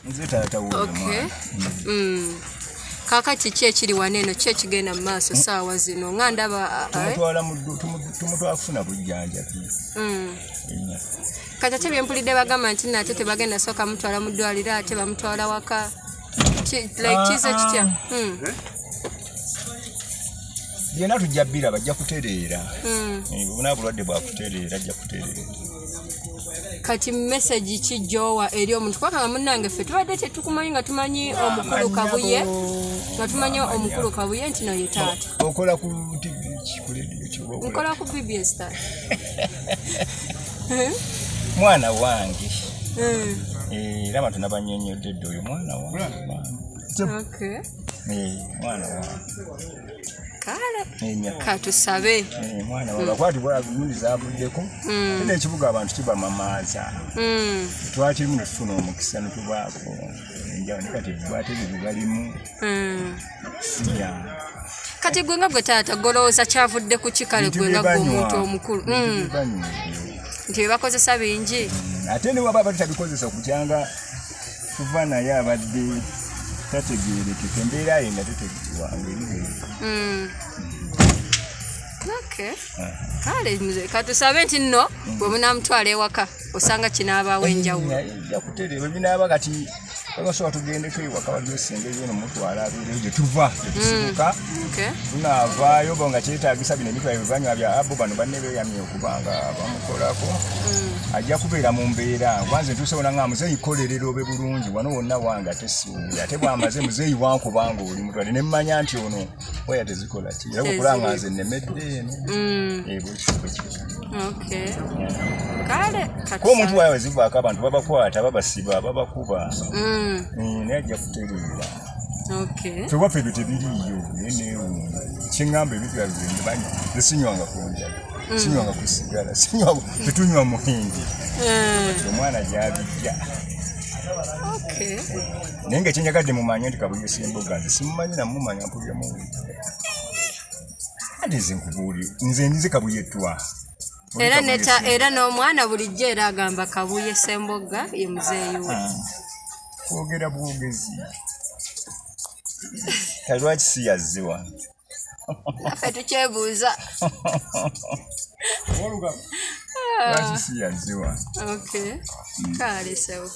nze taata wo. Okay. Kakati ki ekiri waneno ki ekigenda mu maaso saawa zino nga ndaba tumutwala kufuna bujjanjabi. Kati ate byempulidde bagamba nti nate tebagenda sooka mutwala mu ddwaliro ate bamutwala waka kize kitya? Byonna tujja bbira bajja kutereera. Bw'obuna bulwadde bwakutereera ajja kutereera. Kati message ki gy'owa eri omuntu kubanga munnange ffe tubadde tetukumanyi nga tumanyi omukulu Kabuye nga tumanyi omukulu Kabuye nti no ye taata. Okola ku TV ku radio kibo. Nkola ku BBS taata. Mwana wange. Era matuna banyonyodde ddo oyo mwana wange. Okay. Mwana wange. Kale. Katusabe. Mwana wange kwati bwa guliza abuddeko. Ene ekibuga abantu kibamamaaza. Twakirimu ne tufuna omukisa ne tubaako. Njawo ne kati bwate bibalimu. Kati gwe nga gwe taata golowooza kyavudde ku kikale gwe nga gwe omuntu omukulu. Nti bakozesa bingi. Ate ne waba batabikozesa kutyanga kuva naye abadde tategeerekeka embeera ye nga tetegeerwa. Okay. Kale katusabe nti nno bwe munamutwala ewaka osanga kinaabaawo enjawulo. Yakutereera binaaba kati basobola tugendeko ewaka bagyosenga eyo nomutwala abeereyo gye tuva tusibuka. Tunaavaayo bo nga kyetaagisa bino emitwalo ebivanywa bya abo bano banne beeyamye okubanga bamukolako. Ajja kubeera mu mbeera wanze ntuusewo nga muzeeyi kolerera obe bulungi wano wonna wange ate siwuula ate bw'amaze muzeeyi wankubanga oli mutwale ne mmanya nti ono waya tezikola ki era bwekulanga nze nnemedde eno ko omuntu wawe zivaako abantu babakwata babasiba babakuba naye ajja kutereera fewaffe ebyo tebiriiyo kyeŋŋamba ebintu byabizendebanyi tesinywanga ku njala sinywanga ku sigala tetunywa muhindi omwana gyabijja naye nga kyenyagadde mumanye nti Kabuye Ssemboga nze simumanyi namumanya mpulira muwulire ate nze nkubuulire nze ndize Kabuye Twa era n'omwana bulijjo era agamba Kabuye Ssemboga ye muzeeyi we kwogera bwogezi kalwaki si yazze wange ffe tukyebuuza lwaki si yazze wange kale sewo